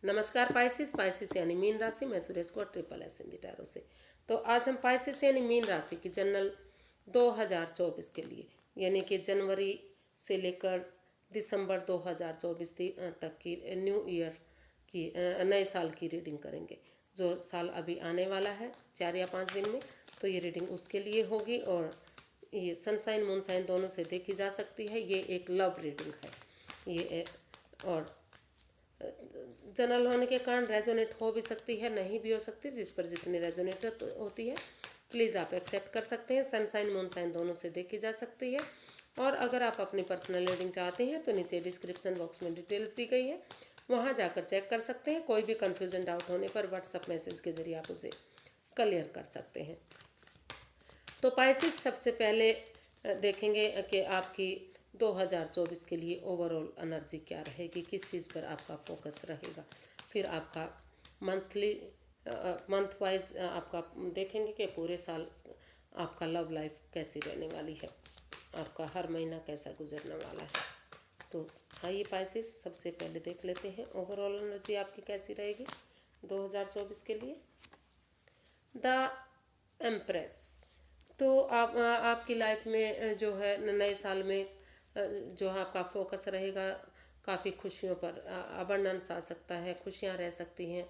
नमस्कार पाइसिस यानी मीन राशि। मैं सुरेश को ट्रिपल एस हिंदी टैरो से। तो आज हम पाइसिस यानी मीन राशि की जनरल 2024 के लिए यानी कि जनवरी से लेकर दिसंबर 2024 तक की न्यू ईयर की नए साल की रीडिंग करेंगे। जो साल अभी आने वाला है 4 या 5 दिन में, तो ये रीडिंग उसके लिए होगी। और ये सनसाइन मूनसाइन दोनों से देखी जा सकती है। ये एक लव रीडिंग है ये। और जनरल होने के कारण रेजोनेट हो भी सकती है, नहीं भी हो सकती। जिस पर जितनी रेजोनेट होती है प्लीज़ आप एक्सेप्ट कर सकते हैं। सनसाइन मूनसाइन दोनों से देखी जा सकती है। और अगर आप अपनी पर्सनल रीडिंग चाहते हैं तो नीचे डिस्क्रिप्शन बॉक्स में डिटेल्स दी गई है, वहाँ जाकर चेक कर सकते हैं। कोई भी कन्फ्यूजन डाउट होने पर व्हाट्सएप मैसेज के जरिए आप उसे क्लियर कर सकते हैं। तो पाइसिस सबसे पहले देखेंगे कि आपकी 2024 के लिए ओवरऑल एनर्जी क्या रहेगी, किस चीज़ पर आपका फोकस रहेगा। फिर आपका मंथ वाइज आपका देखेंगे कि पूरे साल आपका लव लाइफ कैसी रहने वाली है, आपका हर महीना कैसा गुजरने वाला है। तो आइए पाइसिस सबसे पहले देख लेते हैं ओवरऑल एनर्जी आपकी कैसी रहेगी 2024 के लिए। The empress. तो आपकी लाइफ में जो है नए साल में जो है आपका फोकस रहेगा काफ़ी खुशियों पर। अबंडेंस आ सकता है, खुशियाँ रह सकती हैं।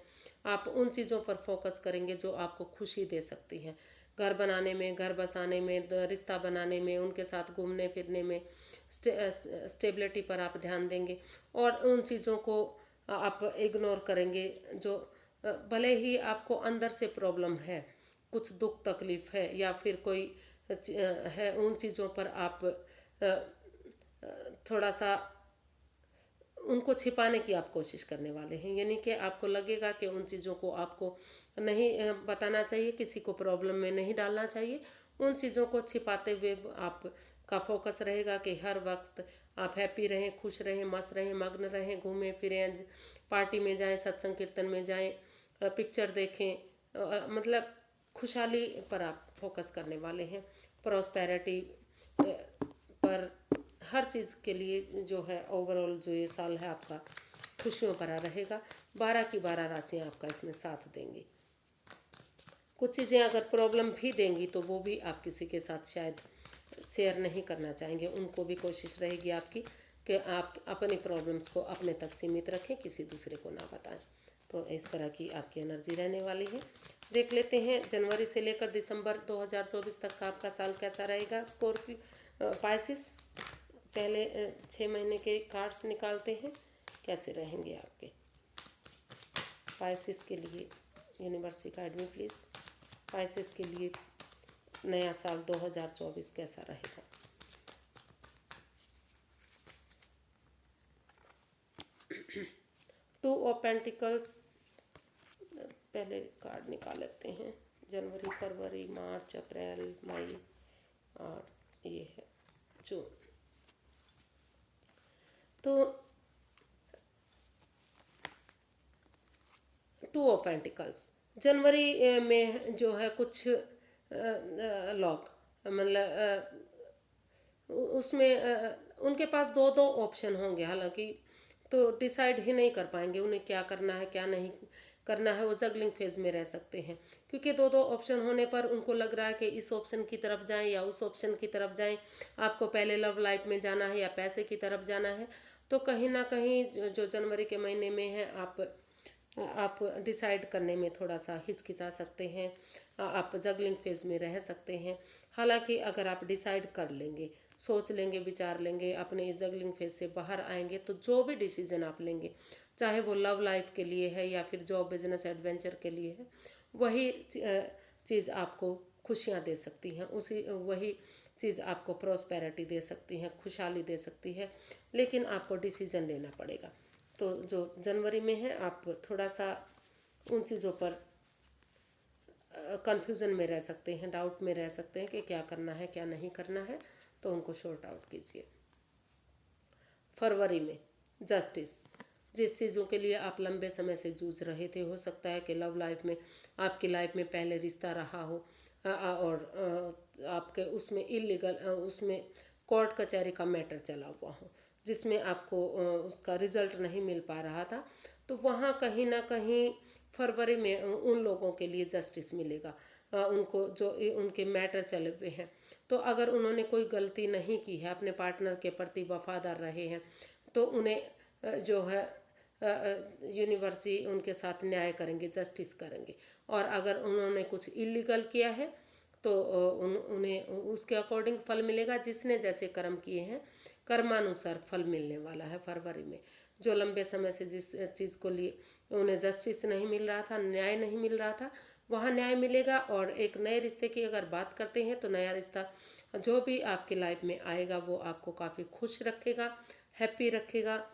आप उन चीज़ों पर फोकस करेंगे जो आपको खुशी दे सकती हैं। घर बनाने में, घर बसाने में, रिश्ता बनाने में, उनके साथ घूमने फिरने में, स्टेबिलिटी पर आप ध्यान देंगे। और उन चीज़ों को आप इग्नोर करेंगे जो भले ही आपको अंदर से प्रॉब्लम है, कुछ दुख तकलीफ है या फिर कोई है, उन चीज़ों पर आप थोड़ा सा उनको छिपाने की आप कोशिश करने वाले हैं। यानी कि आपको लगेगा कि उन चीज़ों को आपको नहीं बताना चाहिए, किसी को प्रॉब्लम में नहीं डालना चाहिए। उन चीज़ों को छिपाते हुए आपका फोकस रहेगा कि हर वक्त आप हैप्पी रहें, खुश रहें, मस्त रहें, मग्न रहें, घूमें फिरें, पार्टी में जाएं, सत्संग कीर्तन में जाएं, पिक्चर देखें। मतलब खुशहाली पर आप फोकस करने वाले हैं। प्रॉस्पेरिटी पर हर चीज़ के लिए जो है ओवरऑल जो ये साल है आपका खुशियों भरा रहेगा। 12 की 12 राशियाँ आपका इसमें साथ देंगी। कुछ चीज़ें अगर प्रॉब्लम भी देंगी तो वो भी आप किसी के साथ शायद शेयर नहीं करना चाहेंगे। उनको भी कोशिश रहेगी आपकी कि आप अपनी प्रॉब्लम्स को अपने तक सीमित रखें, किसी दूसरे को ना बताएं। तो इस तरह की आपकी एनर्जी रहने वाली है। देख लेते हैं जनवरी से लेकर दिसंबर 2024 तक का आपका साल कैसा रहेगा। स्कॉर्पियो पाइसिस पहले 6 महीने के कार्ड्स निकालते हैं, कैसे रहेंगे आपके पाइसिस के लिए। Universe guide me please. Pisces के लिए नया साल 2024 कैसा रहेगा। टू ऑफ पेंटिकल्स पहले कार्ड निकाल लेते हैं। जनवरी, फरवरी, मार्च, अप्रैल, मई और ये है जून। तो टू ऑफ पेंटिकल्स जनवरी में जो है कुछ लॉक, मतलब उसमें उनके पास दो दो ऑप्शन होंगे। हालांकि तो डिसाइड ही नहीं कर पाएंगे उन्हें क्या करना है क्या नहीं करना है। वो जगलिंग फेज में रह सकते हैं क्योंकि दो दो ऑप्शन होने पर उनको लग रहा है कि इस ऑप्शन की तरफ जाएं या उस ऑप्शन की तरफ जाएं। आपको पहले लव लाइफ में जाना है या पैसे की तरफ जाना है। तो कहीं ना कहीं जो जनवरी के महीने में है आप डिसाइड करने में थोड़ा सा हिचकिचा सकते हैं। आप जगलिंग फेज में रह सकते हैं। हालांकि अगर आप डिसाइड कर लेंगे, सोच लेंगे, विचार लेंगे, अपने इस जगलिंग फेज से बाहर आएंगे, तो जो भी डिसीजन आप लेंगे, चाहे वो लव लाइफ के लिए है या फिर जॉब बिजनेस एडवेंचर के लिए है, वही चीज़ आपको खुशियाँ दे सकती हैं। वही चीज़ आपको प्रॉस्पेरिटी दे सकती हैं, खुशहाली दे सकती है। लेकिन आपको डिसीजन लेना पड़ेगा। तो जो जनवरी में है आप थोड़ा सा उन चीज़ों पर कंफ्यूजन में रह सकते हैं, डाउट में रह सकते हैं कि क्या करना है क्या नहीं करना है। तो उनको शॉर्ट आउट कीजिए। फरवरी में जस्टिस। जिस चीज़ों के लिए आप लंबे समय से जूझ रहे थे, हो सकता है कि लव लाइफ में आपकी लाइफ में पहले रिश्ता रहा हो और आपके उसमें इलीगल उसमें कोर्ट कचहरी का मैटर चला हुआ हो जिसमें आपको उसका रिजल्ट नहीं मिल पा रहा था। तो वहाँ कहीं ना कहीं फरवरी में उन लोगों के लिए जस्टिस मिलेगा। उनको जो उनके मैटर चले हुए हैं, तो अगर उन्होंने कोई गलती नहीं की है, अपने पार्टनर के प्रति वफादार रहे हैं, तो उन्हें जो है यूनिवर्सिटी उनके साथ न्याय करेंगे, जस्टिस करेंगे। और अगर उन्होंने कुछ इलीगल किया है तो उन्हें उसके अकॉर्डिंग फल मिलेगा। जिसने जैसे कर्म किए हैं, कर्मानुसार फल मिलने वाला है फरवरी में। जो लंबे समय से जिस चीज़ को लिए उन्हें जस्टिस नहीं मिल रहा था, न्याय नहीं मिल रहा था, वहाँ न्याय मिलेगा। और एक नए रिश्ते की अगर बात करते हैं तो नया रिश्ता जो भी आपकी लाइफ में आएगा वो आपको काफ़ी खुश रखेगा, हैप्पी रखेगा।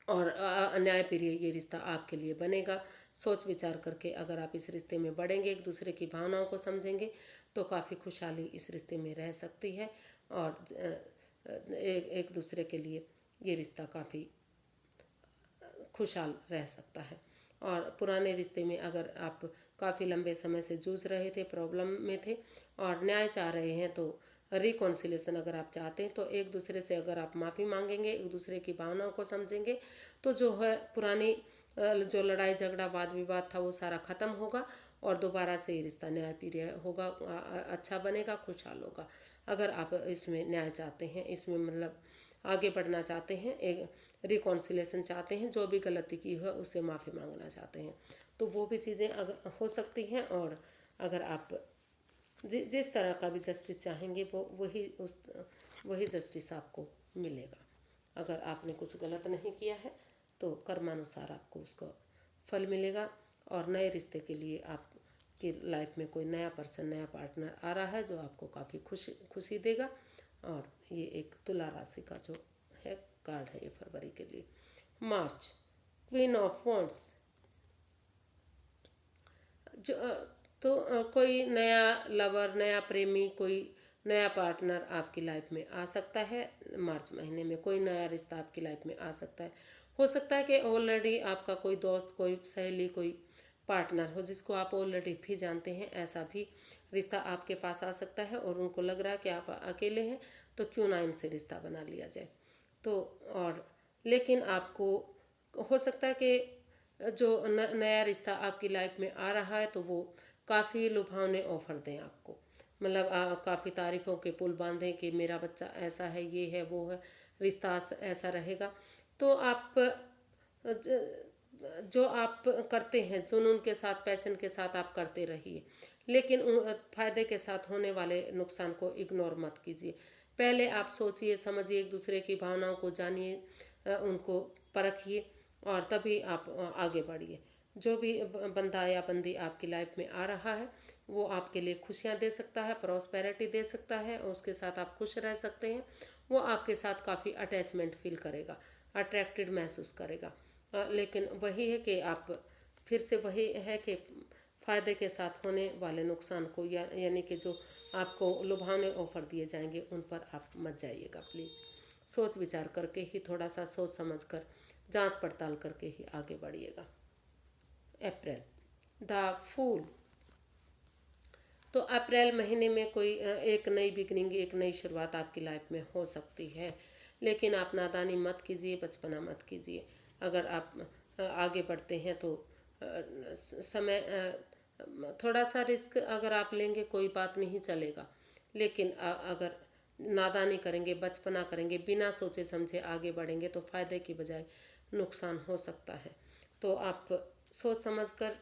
और न्यायप्रिय ये रिश्ता आपके लिए बनेगा। सोच विचार करके अगर आप इस रिश्ते में बढ़ेंगे, एक दूसरे की भावनाओं को समझेंगे, तो काफ़ी खुशहाली इस रिश्ते में रह सकती है। और एक दूसरे के लिए ये रिश्ता काफ़ी खुशहाल रह सकता है। और पुराने रिश्ते में अगर आप काफ़ी लंबे समय से जूझ रहे थे, प्रॉब्लम में थे और न्याय चाह रहे हैं, तो रिकॉन्सिलेशन अगर आप चाहते हैं, तो एक दूसरे से अगर आप माफ़ी मांगेंगे, एक दूसरे की भावनाओं को समझेंगे, तो जो है पुरानी जो लड़ाई झगड़ा वाद विवाद था वो सारा ख़त्म होगा और दोबारा से ये रिश्ता न्यायप्रिय होगा, अच्छा बनेगा, खुशहाल होगा। अगर आप इसमें न्याय चाहते हैं, इसमें मतलब आगे बढ़ना चाहते हैं, एक रिकॉन्सिलेशन चाहते हैं, जो भी गलती की है उससे माफ़ी मांगना चाहते हैं, तो वो भी चीज़ें अगर हो सकती हैं। और अगर आप जिस तरह का भी जस्टिस चाहेंगे वो वही जस्टिस आपको मिलेगा। अगर आपने कुछ गलत नहीं किया है तो कर्मानुसार आपको उसका फल मिलेगा। और नए रिश्ते के लिए आपकी लाइफ में कोई नया पर्सन, नया पार्टनर आ रहा है जो आपको काफ़ी खुशी देगा। और ये एक तुला राशि का जो है कार्ड है ये फरवरी के लिए। मार्च, क्वीन ऑफ वॉन्ड्स। जो तो कोई नया लवर, नया प्रेमी, कोई नया पार्टनर आपकी लाइफ में आ सकता है। मार्च महीने में कोई नया रिश्ता आपकी लाइफ में आ सकता है। हो सकता है कि ऑलरेडी आपका कोई दोस्त, कोई सहेली, कोई पार्टनर हो जिसको आप ऑलरेडी भी जानते हैं, ऐसा भी रिश्ता आपके पास आ सकता है। और उनको लग रहा है कि आप अकेले हैं, तो क्यों ना इनसे रिश्ता बना लिया जाए। तो और लेकिन आपको हो सकता है कि जो नया रिश्ता आपकी लाइफ में आ रहा है तो वो काफ़ी लुभावने ऑफर दें आपको। मतलब काफ़ी तारीफ़ों के पुल बांधें कि मेरा बच्चा ऐसा है, ये है, वो है, रिश्ता ऐसा रहेगा। तो आप जो आप करते हैं जुनून के साथ, पैशन के साथ आप करते रहिए, लेकिन फ़ायदे के साथ होने वाले नुकसान को इग्नोर मत कीजिए। पहले आप सोचिए, समझिए, एक दूसरे की भावनाओं को जानिए, उनको परखिए और तभी आप आगे बढ़िए। जो भी बंदा या बंदी आपकी लाइफ में आ रहा है वो आपके लिए खुशियाँ दे सकता है, प्रॉस्पेरिटी दे सकता है और उसके साथ आप खुश रह सकते हैं। वो आपके साथ काफ़ी अटैचमेंट फील करेगा, अट्रैक्टेड महसूस करेगा। लेकिन वही है कि आप फिर से वही है कि फ़ायदे के साथ होने वाले नुकसान को यानी कि जो आपको लुभावने ऑफर दिए जाएंगे उन पर आप मत जाइएगा प्लीज़। सोच विचार करके ही, थोड़ा सा सोच समझ कर, जांच पड़ताल करके ही आगे बढ़िएगा। अप्रैल, द फूल। तो अप्रैल महीने में कोई एक नई बिगनिंग, एक नई शुरुआत आपकी लाइफ में हो सकती है। लेकिन आप नादानी मत कीजिए, बचपना मत कीजिए। अगर आप आगे बढ़ते हैं तो समय थोड़ा सा रिस्क अगर आप लेंगे कोई बात नहीं, चलेगा। लेकिन अगर नादानी करेंगे, बचपना करेंगे, बिना सोचे समझे आगे बढ़ेंगे तो फ़ायदे की बजाय नुकसान हो सकता है। तो आप सोच समझ कर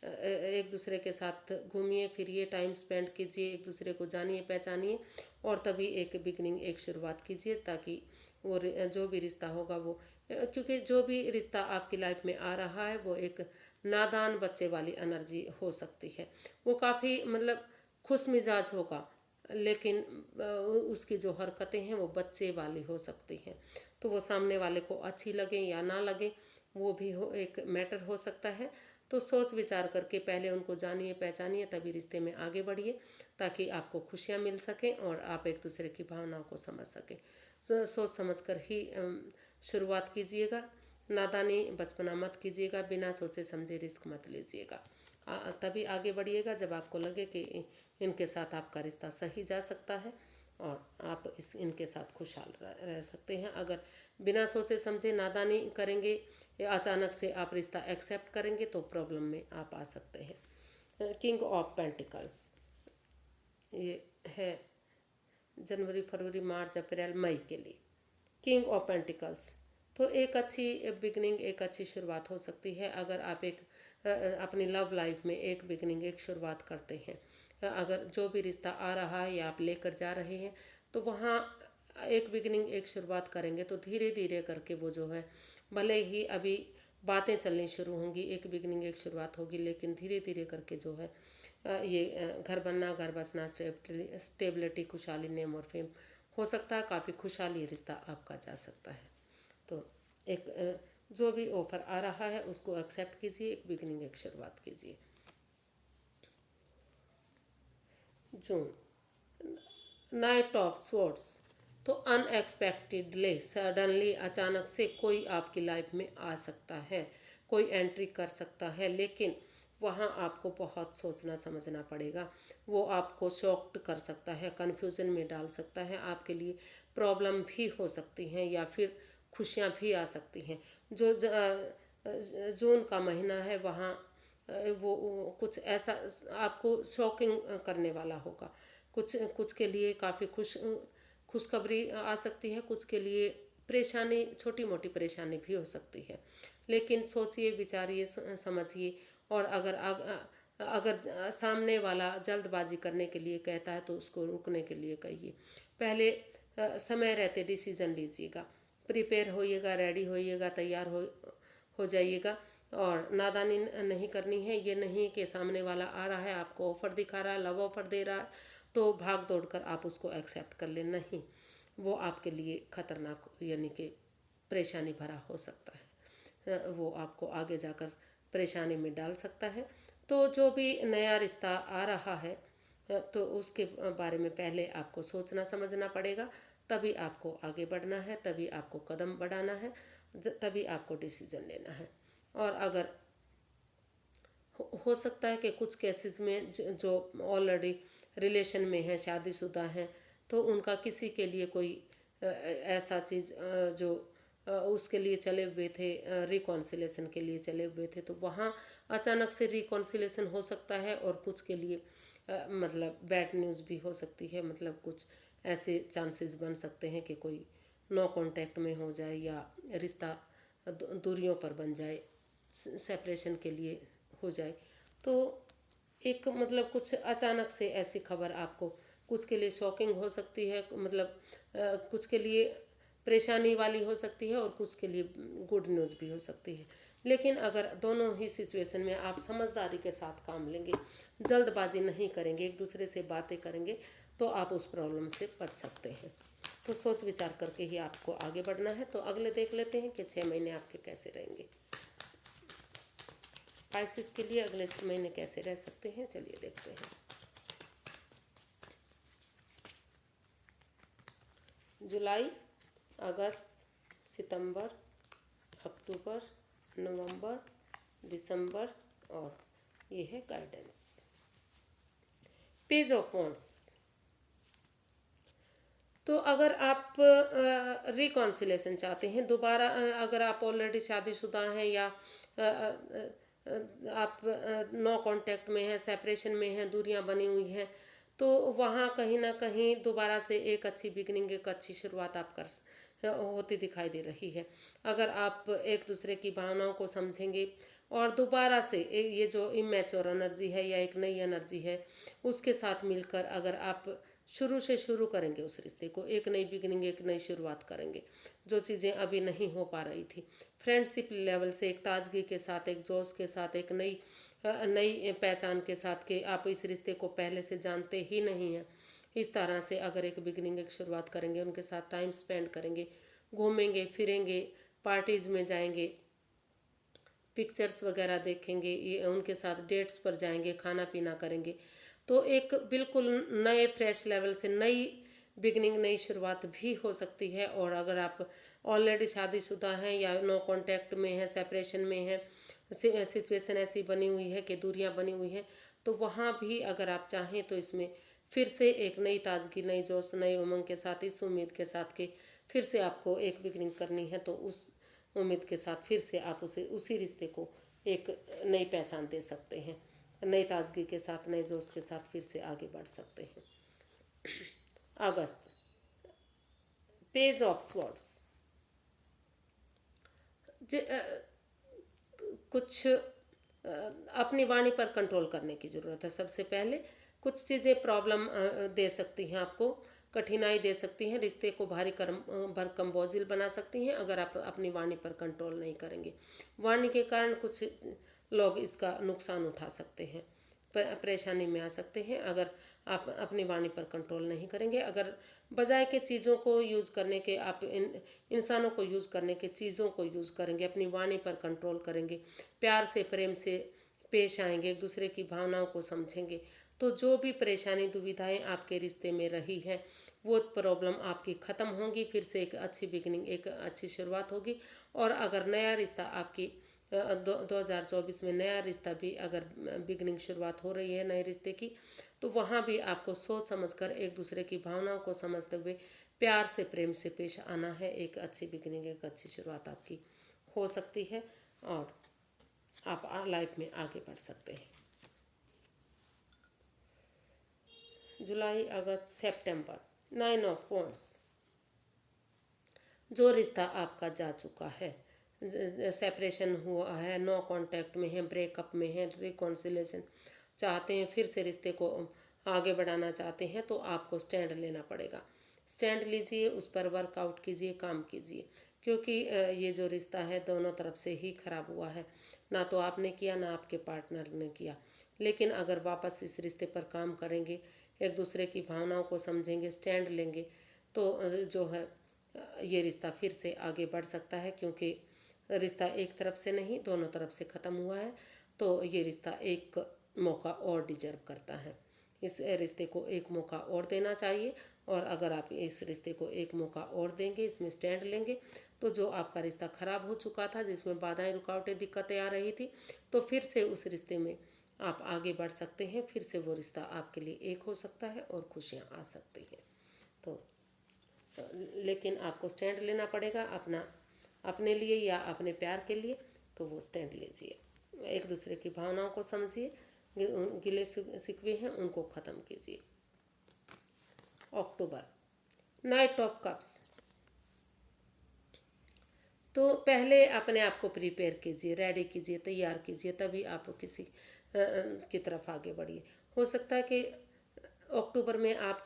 एक दूसरे के साथ घूमिए फिरिए, टाइम स्पेंड कीजिए, एक दूसरे को जानिए पहचानिए और तभी एक बिगनिंग, एक शुरुआत कीजिए, ताकि वो जो भी रिश्ता होगा वो क्योंकि जो भी रिश्ता आपकी लाइफ में आ रहा है वो एक नादान बच्चे वाली एनर्जी हो सकती है। वो काफ़ी मतलब खुश मिजाज होगा, लेकिन उसकी जो हरकतें हैं वो बच्चे वाली हो सकती हैं। तो वो सामने वाले को अच्छी लगे या ना लगे वो भी एक मैटर हो सकता है। तो सोच विचार करके पहले उनको जानिए पहचानिए, तभी रिश्ते में आगे बढ़िए, ताकि आपको खुशियाँ मिल सकें और आप एक दूसरे की भावनाओं को समझ सकें। सोच समझ कर ही शुरुआत कीजिएगा, नादानी बचपना मत कीजिएगा, बिना सोचे समझे रिस्क मत लीजिएगा। तभी आगे बढ़िएगा जब आपको लगे कि इनके साथ आपका रिश्ता सही जा सकता है और आप इनके साथ खुशहाल रह सकते हैं। अगर बिना सोचे समझे नादानी करेंगे या अचानक से आप रिश्ता एक्सेप्ट करेंगे तो प्रॉब्लम में आप आ सकते हैं। किंग ऑफ पेंटिकल्स, ये है जनवरी, फरवरी, मार्च, अप्रैल, मई के लिए। किंग ऑफ पेंटिकल्स, तो एक अच्छी बिगनिंग, एक अच्छी शुरुआत हो सकती है। अगर आप अपनी लव लाइफ में एक बिगनिंग, एक शुरुआत करते हैं, अगर जो भी रिश्ता आ रहा है या आप लेकर जा रहे हैं, तो वहाँ एक बिगनिंग, एक शुरुआत करेंगे तो धीरे धीरे करके वो जो है, भले ही अभी बातें चलनी शुरू होंगी, एक बिगनिंग, एक शुरुआत होगी, लेकिन धीरे धीरे करके जो है ये घर बनना, घर बसना, स्टेबिलिटी, खुशहाली, नेम और फेम हो सकता है। काफ़ी खुशहाली रिश्ता आपका जा सकता है। तो एक जो भी ऑफर आ रहा है उसको एक्सेप्ट कीजिए, एक बिगनिंग, एक शुरुआत कीजिए। जून, नाइट ऑफ स्वॉर्ड्स, तो अनएक्सपेक्टेडली, सडनली, अचानक से कोई आपकी लाइफ में आ सकता है, कोई एंट्री कर सकता है, लेकिन वहाँ आपको बहुत सोचना समझना पड़ेगा। वो आपको शॉक्ड कर सकता है, कन्फ्यूज़न में डाल सकता है, आपके लिए प्रॉब्लम भी हो सकती हैं या फिर खुशियाँ भी आ सकती हैं। जो जून का महीना है वहाँ वो कुछ ऐसा आपको शॉकिंग करने वाला होगा। कुछ कुछ के लिए काफ़ी खुशखबरी आ सकती है, कुछ के लिए परेशानी, छोटी मोटी परेशानी भी हो सकती है। लेकिन सोचिए, विचारिए, समझिए, और अगर सामने वाला जल्दबाजी करने के लिए कहता है तो उसको रुकने के लिए कहिए। पहले समय रहते डिसीज़न लीजिएगा, प्रिपेयर होइएगा, रेडी होइएगा, तैयार हो जाइएगा, और नादानी नहीं करनी है। ये नहीं कि सामने वाला आ रहा है, आपको ऑफ़र दिखा रहा है, लव ऑफ़र दे रहा है, तो भाग दौड़ कर आप उसको एक्सेप्ट कर लें, नहीं, वो आपके लिए खतरनाक यानी कि परेशानी भरा हो सकता है। वो आपको आगे जाकर परेशानी में डाल सकता है। तो जो भी नया रिश्ता आ रहा है तो उसके बारे में पहले आपको सोचना समझना पड़ेगा, तभी आपको आगे बढ़ना है, तभी आपको कदम बढ़ाना है, तभी आपको डिसीजन लेना है। और अगर हो सकता है कि कुछ केसेस में जो ऑलरेडी रिलेशन में है, शादीशुदा हैं, तो उनका किसी के लिए कोई ऐसा चीज़ जो उसके लिए चले हुए थे, रिकॉन्सिलेशन के लिए चले हुए थे, तो वहाँ अचानक से रिकॉन्सिलेशन हो सकता है। और कुछ के लिए मतलब बैड न्यूज़ भी हो सकती है, मतलब कुछ ऐसे चांसेस बन सकते हैं कि कोई नो कांटेक्ट में हो जाए या रिश्ता दूरियों पर बन जाए, सेपरेशन के लिए हो जाए। तो एक मतलब कुछ अचानक से ऐसी खबर आपको कुछ के लिए शॉकिंग हो सकती है, मतलब कुछ के लिए परेशानी वाली हो सकती है और कुछ के लिए गुड न्यूज़ भी हो सकती है। लेकिन अगर दोनों ही सिचुएशन में आप समझदारी के साथ काम लेंगे, जल्दबाजी नहीं करेंगे, एक दूसरे से बातें करेंगे, तो आप उस प्रॉब्लम से बच सकते हैं। तो सोच विचार करके ही आपको आगे बढ़ना है। तो अगले देख लेते हैं कि 6 महीने आपके कैसे रहेंगे। पाइसेस के लिए अगले 6 महीने कैसे रह सकते हैं, चलिए देखते हैं। जुलाई, अगस्त, सितंबर, अक्टूबर, नवंबर, दिसंबर, और ये है गाइडेंस। पेज ऑफ वॉन्ड्स, तो अगर आप रिकॉन्सिलेशन चाहते हैं दोबारा, अगर आप ऑलरेडी शादीशुदा हैं या आप नो कांटेक्ट में हैं, सेपरेशन में हैं, दूरियां बनी हुई हैं, तो वहाँ कहीं ना कहीं दोबारा से एक अच्छी बिगनिंग, एक अच्छी शुरुआत आप होती दिखाई दे रही है। अगर आप एक दूसरे की भावनाओं को समझेंगे और दोबारा से ये जो इमेच्योर एनर्जी है या एक नई एनर्जी है उसके साथ मिलकर अगर आप शुरू से शुरू करेंगे उस रिश्ते को, एक नई बिगनिंग, एक नई शुरुआत करेंगे, जो चीज़ें अभी नहीं हो पा रही थी, फ्रेंडशिप लेवल से एक ताजगी के साथ, एक जोश के साथ, एक नई पहचान के साथ कि आप इस रिश्ते को पहले से जानते ही नहीं हैं, इस तरह से अगर एक बिगनिंग, एक शुरुआत करेंगे, उनके साथ टाइम स्पेंड करेंगे, घूमेंगे फिरेंगे, पार्टीज़ में जाएंगे, पिक्चर्स वगैरह देखेंगे, ये उनके साथ डेट्स पर जाएंगे, खाना पीना करेंगे, तो एक बिल्कुल नए फ्रेश लेवल से नई बिगनिंग, नई शुरुआत भी हो सकती है। और अगर आप ऑलरेडी शादीशुदा हैं या नो कांटेक्ट में हैं, सेपरेशन में हैं, सिचुएशन ऐसी बनी हुई है कि दूरियां बनी हुई हैं, तो वहाँ भी अगर आप चाहें तो इसमें फिर से एक नई ताजगी, नई जोश, नई उमंग के साथ, इस उम्मीद के साथ कि फिर से आपको एक बिगनिंग करनी है, तो उस उम्मीद के साथ फिर से आप उसी रिश्ते को एक नई पहचान दे सकते हैं। नई ताजगी के साथ, नए जोश के साथ फिर से आगे बढ़ सकते हैं। अगस्त, पेज ऑफ स्वॉर्ड्स। कुछ अपनी वाणी पर कंट्रोल करने की ज़रूरत है। सबसे पहले कुछ चीज़ें प्रॉब्लम दे सकती हैं आपको, कठिनाई दे सकती हैं, रिश्ते को भारी भरकम बोझिल बना सकती हैं अगर आप अपनी वाणी पर कंट्रोल नहीं करेंगे। वाणी के कारण कुछ लोग इसका नुकसान उठा सकते हैं, परेशानी में आ सकते हैं अगर आप अपनी वाणी पर कंट्रोल नहीं करेंगे। अगर बजाय के चीज़ों को यूज़ करने के आप इंसानों को यूज़ करने के चीज़ों को यूज़ करेंगे, अपनी वाणी पर कंट्रोल करेंगे, प्यार से, प्रेम से पेश आएंगे, एक दूसरे की भावनाओं को समझेंगे, तो जो भी परेशानी दुविधाएं आपके रिश्ते में रही है वो प्रॉब्लम आपकी ख़त्म होंगी। फिर से एक अच्छी बिगनिंग, एक अच्छी शुरुआत होगी। और अगर नया रिश्ता आपकी 2024 में नया रिश्ता भी अगर बिगनिंग शुरुआत हो रही है नए रिश्ते की, तो वहाँ भी आपको सोच समझकर, एक दूसरे की भावनाओं को समझते हुए प्यार से, प्रेम से पेश आना है। एक अच्छी बिगनिंग, एक अच्छी शुरुआत आपकी हो सकती है और आप लाइफ में आगे बढ़ सकते हैं। जुलाई, अगस्त, सितंबर, 9 ऑफ वांड्स। जो रिश्ता आपका जा चुका है, सेपरेशन हुआ है, नो कांटेक्ट में है, ब्रेकअप में है, रिकॉन्सिलेशन चाहते हैं, फिर से रिश्ते को आगे बढ़ाना चाहते हैं, तो आपको स्टैंड लेना पड़ेगा। स्टैंड लीजिए, उस पर वर्कआउट कीजिए, काम कीजिए, क्योंकि ये जो रिश्ता है दोनों तरफ से ही खराब हुआ है। ना तो आपने किया, ना आपके पार्टनर ने किया। लेकिन अगर वापस इस रिश्ते पर काम करेंगे, एक दूसरे की भावनाओं को समझेंगे, स्टैंड लेंगे, तो जो है ये रिश्ता फिर से आगे बढ़ सकता है। क्योंकि रिश्ता एक तरफ से नहीं, दोनों तरफ से ख़त्म हुआ है, तो ये रिश्ता एक मौका और डिजर्व करता है। इस रिश्ते को एक मौका और देना चाहिए। और अगर आप इस रिश्ते को एक मौका और देंगे, इसमें स्टैंड लेंगे, तो जो आपका रिश्ता ख़राब हो चुका था, जिसमें बाधाएं, रुकावटें, दिक्कतें आ रही थी, तो फिर से उस रिश्ते में आप आगे बढ़ सकते हैं। फिर से वो रिश्ता आपके लिए एक हो सकता है और खुशियाँ आ सकती हैं। तो लेकिन आपको स्टैंड लेना पड़ेगा अपने लिए या अपने प्यार के लिए। तो वो स्टैंड लीजिए, एक दूसरे की भावनाओं को समझिए, गिले शिकवे हैं उनको ख़त्म कीजिए। अक्टूबर, नाइट ऑफ कप्स। तो पहले अपने आप को प्रिपेयर कीजिए, रेडी कीजिए, तैयार कीजिए, तभी आप किसी की तरफ आगे बढ़िए। हो सकता है कि अक्टूबर में आप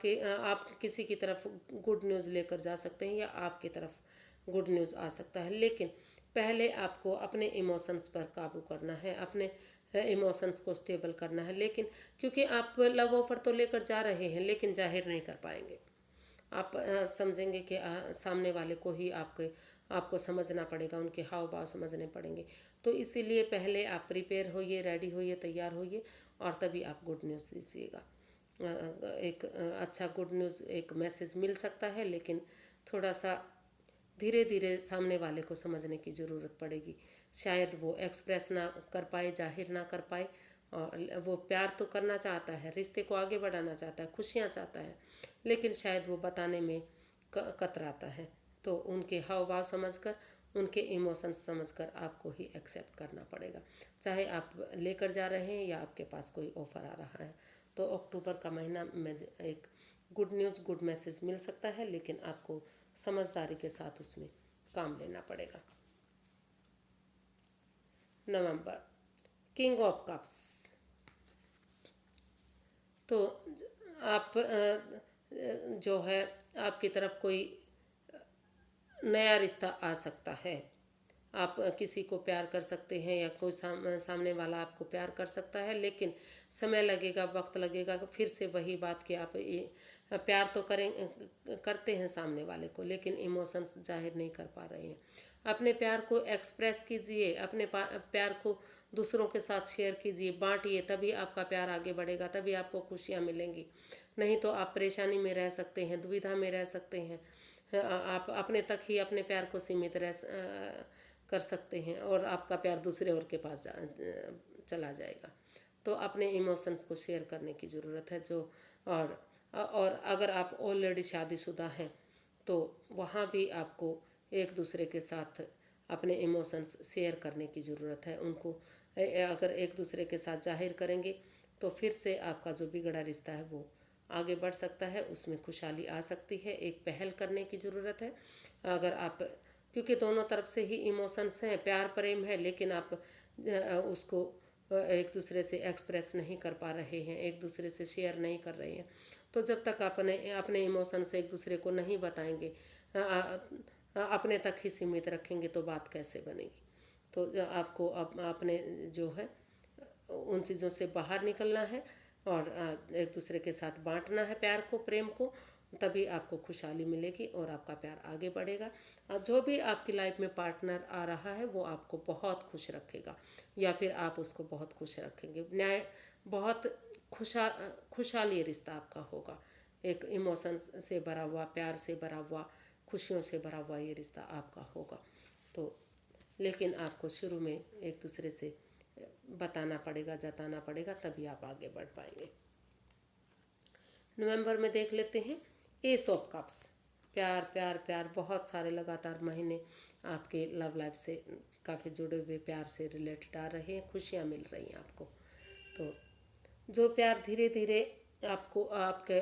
किसी की तरफ गुड न्यूज़ लेकर जा सकते हैं या आपकी तरफ गुड न्यूज़ आ सकता है। लेकिन पहले आपको अपने इमोशंस पर काबू करना है, अपने इमोशंस को स्टेबल करना है। लेकिन क्योंकि आप लव ऑफर तो लेकर जा रहे हैं, लेकिन जाहिर नहीं कर पाएंगे। आप समझेंगे कि सामने वाले को ही आपको समझना पड़ेगा, उनके हाव भाव समझने पड़ेंगे। तो इसीलिए पहले आप प्रिपेयर होइए, रेडी होइए, तैयार होइए, और तभी आप गुड न्यूज़ दीजिएगा। एक अच्छा गुड न्यूज़, एक मैसेज मिल सकता है, लेकिन थोड़ा सा धीरे धीरे सामने वाले को समझने की ज़रूरत पड़ेगी। शायद वो एक्सप्रेस ना कर पाए, जाहिर ना कर पाए, और वो प्यार तो करना चाहता है, रिश्ते को आगे बढ़ाना चाहता है, खुशियाँ चाहता है, लेकिन शायद वो बताने में कतराता है। तो उनके हाव भाव समझकर, उनके इमोशंस समझकर आपको ही एक्सेप्ट करना पड़ेगा, चाहे आप लेकर जा रहे हैं या आपके पास कोई ऑफ़र आ रहा है। तो अक्टूबर का महीना में एक गुड न्यूज़, गुड मैसेज मिल सकता है, लेकिन आपको समझदारी के साथ उसमें काम लेना पड़ेगा। नवंबर, किंग ऑफ कप्स। तो आप जो है आपकी तरफ कोई नया रिश्ता आ सकता है। आप किसी को प्यार कर सकते हैं या कोई सामने वाला आपको प्यार कर सकता है, लेकिन समय लगेगा, वक्त लगेगा। फिर से वही बात कि आप प्यार तो करते हैं सामने वाले को, लेकिन इमोशंस जाहिर नहीं कर पा रहे हैं। अपने प्यार को एक्सप्रेस कीजिए, अपने प्यार को दूसरों के साथ शेयर कीजिए, बांटिए, तभी आपका प्यार आगे बढ़ेगा, तभी आपको खुशियाँ मिलेंगी। नहीं तो आप परेशानी में रह सकते हैं, दुविधा में रह सकते हैं। आप अपने तक ही अपने प्यार को सीमित कर सकते हैं और आपका प्यार दूसरे और के पास चला जाएगा। तो अपने इमोशंस को शेयर करने की ज़रूरत है। और और अगर आप ऑलरेडी शादीशुदा हैं तो वहाँ भी आपको एक दूसरे के साथ अपने इमोशंस शेयर करने की ज़रूरत है। उनको अगर एक दूसरे के साथ जाहिर करेंगे तो फिर से आपका जो बिगड़ा रिश्ता है वो आगे बढ़ सकता है, उसमें खुशहाली आ सकती है। एक पहल करने की ज़रूरत है। अगर आप, क्योंकि दोनों तरफ से ही इमोशंस हैं, प्यार प्रेम है, लेकिन आप उसको एक दूसरे से एक्सप्रेस नहीं कर पा रहे हैं, एक दूसरे से शेयर नहीं कर रहे हैं, तो जब तक अपने अपने इमोशंस एक दूसरे को नहीं बताएंगे, अपने तक ही सीमित रखेंगे, तो बात कैसे बनेगी। तो आपको अपने जो है उन चीज़ों से बाहर निकलना है और एक दूसरे के साथ बांटना है प्यार को, प्रेम को, तभी आपको खुशहाली मिलेगी और आपका प्यार आगे बढ़ेगा। जो भी आपकी लाइफ में पार्टनर आ रहा है वो आपको बहुत खुश रखेगा या फिर आप उसको बहुत खुश रखेंगे। बहुत खुशहाली रिश्ता आपका होगा। एक इमोशंस से भरा हुआ, प्यार से भरा हुआ, खुशियों से भरा हुआ ये रिश्ता आपका होगा। तो लेकिन आपको शुरू में एक दूसरे से बताना पड़ेगा, जताना पड़ेगा, तभी आप आगे बढ़ पाएंगे। नवंबर में देख लेते हैं एस ऑफ कप्स। प्यार प्यार प्यार, बहुत सारे लगातार महीने आपके लव लाइफ से काफ़ी जुड़े हुए, प्यार से रिलेटेड आ रहे हैं, खुशियाँ मिल रही हैं आपको। तो जो प्यार धीरे धीरे आपको आपके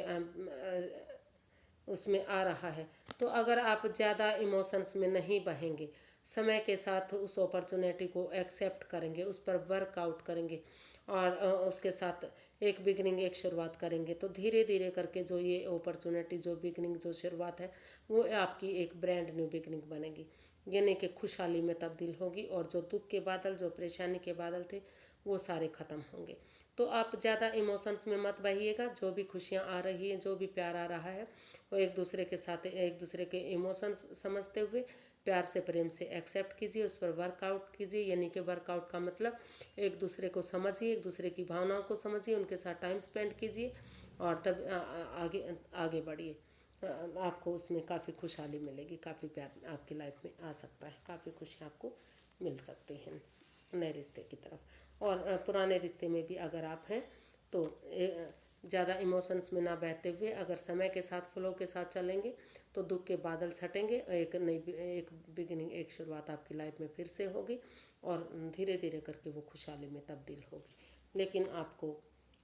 उसमें आ रहा है, तो अगर आप ज़्यादा इमोशंस में नहीं बहेंगे, समय के साथ उस अपॉर्चुनिटी को एक्सेप्ट करेंगे, उस पर वर्कआउट करेंगे और उसके साथ एक बिगनिंग, एक शुरुआत करेंगे, तो धीरे धीरे करके जो ये अपॉर्चुनिटी, जो बिगनिंग, जो शुरुआत है, वो आपकी एक ब्रांड न्यू बिगनिंग बनेगी, यानी कि खुशहाली में तब्दील होगी। और जो दुख के बादल, जो परेशानी के बादल थे, वो सारे ख़त्म होंगे। तो आप ज़्यादा इमोशंस में मत बहिएगा। जो भी खुशियाँ आ रही हैं, जो भी प्यार आ रहा है, वो एक दूसरे के साथ, एक दूसरे के इमोशंस समझते हुए प्यार से, प्रेम से एक्सेप्ट कीजिए, उस पर वर्कआउट कीजिए। यानी कि वर्कआउट का मतलब एक दूसरे को समझिए, एक दूसरे की भावनाओं को समझिए, उनके साथ टाइम स्पेंड कीजिए और तब आगे आगे बढ़िए। आपको उसमें काफ़ी खुशहाली मिलेगी, काफ़ी प्यार आपकी लाइफ में आ सकता है, काफ़ी खुशियाँ आपको मिल सकती हैं नए रिश्ते की तरफ। और पुराने रिश्ते में भी अगर आप हैं तो ज़्यादा इमोशंस में ना बहते हुए अगर समय के साथ, फ्लो के साथ चलेंगे, तो दुख के बादल छटेंगे, एक बिगिनिंग, एक शुरुआत आपकी लाइफ में फिर से होगी और धीरे धीरे करके वो खुशहाली में तब्दील होगी। लेकिन आपको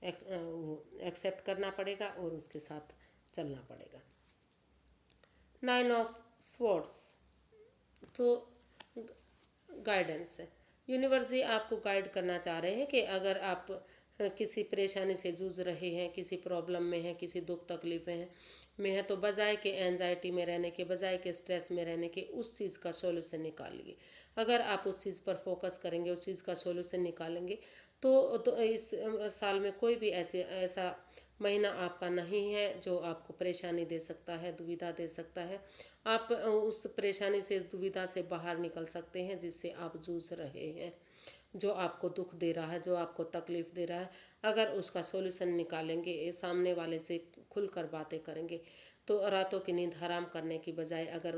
वो एक्सेप्ट करना पड़ेगा और उसके साथ चलना पड़ेगा। 9 ऑफ स्वॉर्ड्स, तो गाइडेंस है। यूनिवर्स ही आपको गाइड करना चाह रहे हैं कि अगर आप किसी परेशानी से जूझ रहे हैं, किसी प्रॉब्लम में हैं, किसी दुख तकलीफ में है, तो बजाय के एंजाइटी में रहने के, बजाय के स्ट्रेस में रहने के, उस चीज़ का सॉल्यूशन निकालिए। अगर आप उस चीज़ पर फोकस करेंगे, उस चीज़ का सॉल्यूशन निकालेंगे, तो इस साल में कोई भी ऐसा महीना आपका नहीं है जो आपको परेशानी दे सकता है, दुविधा दे सकता है। आप उस परेशानी से, इस दुविधा से बाहर निकल सकते हैं जिससे आप जूझ रहे हैं, जो आपको दुख दे रहा है, जो आपको तकलीफ़ दे रहा है। अगर उसका सॉल्यूशन निकालेंगे, सामने वाले से खुलकर बातें करेंगे, तो रातों की नींद हराम करने की बजाय अगर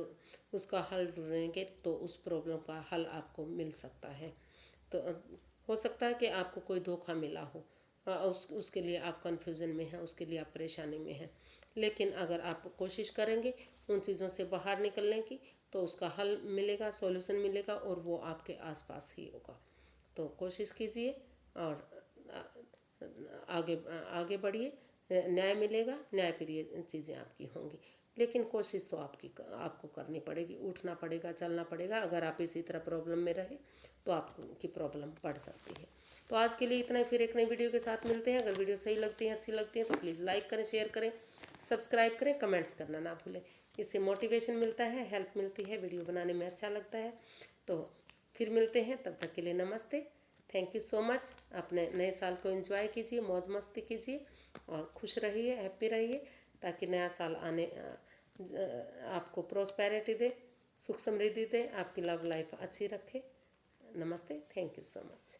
उसका हल ढूंढेंगे तो उस प्रॉब्लम का हल आपको मिल सकता है। तो हो सकता है कि आपको कोई धोखा मिला हो, उसके लिए आप कन्फ्यूज़न में हैं, उसके लिए आप परेशानी में हैं। लेकिन अगर आप कोशिश करेंगे उन चीज़ों से बाहर निकलने की, तो उसका हल मिलेगा, सॉल्यूशन मिलेगा और वो आपके आसपास ही होगा। तो कोशिश कीजिए और आगे आगे बढ़िए, न्याय मिलेगा, न्यायप्रिय चीज़ें आपकी होंगी। लेकिन कोशिश तो आपको करनी पड़ेगी, उठना पड़ेगा, चलना पड़ेगा। अगर आप इसी तरह प्रॉब्लम में रहे तो आपकी प्रॉब्लम बढ़ सकती है। तो आज के लिए इतना ही, फिर एक नई वीडियो के साथ मिलते हैं। अगर वीडियो सही लगती है, अच्छी लगती है, तो प्लीज़ लाइक करें, शेयर करें, सब्सक्राइब करें, कमेंट्स करना ना भूलें। इससे मोटिवेशन मिलता है, हेल्प मिलती है, वीडियो बनाने में अच्छा लगता है। तो फिर मिलते हैं, तब तक के लिए नमस्ते, थैंक यू सो मच। अपने नए साल को एंजॉय कीजिए, मौज मस्ती कीजिए और खुश रहिए, हैप्पी रहिए, ताकि नया साल आने आपको प्रॉस्पेरिटी दे, सुख समृद्धि दे, आपकी लव लाइफ अच्छी रखे। नमस्ते, थैंक यू सो मच।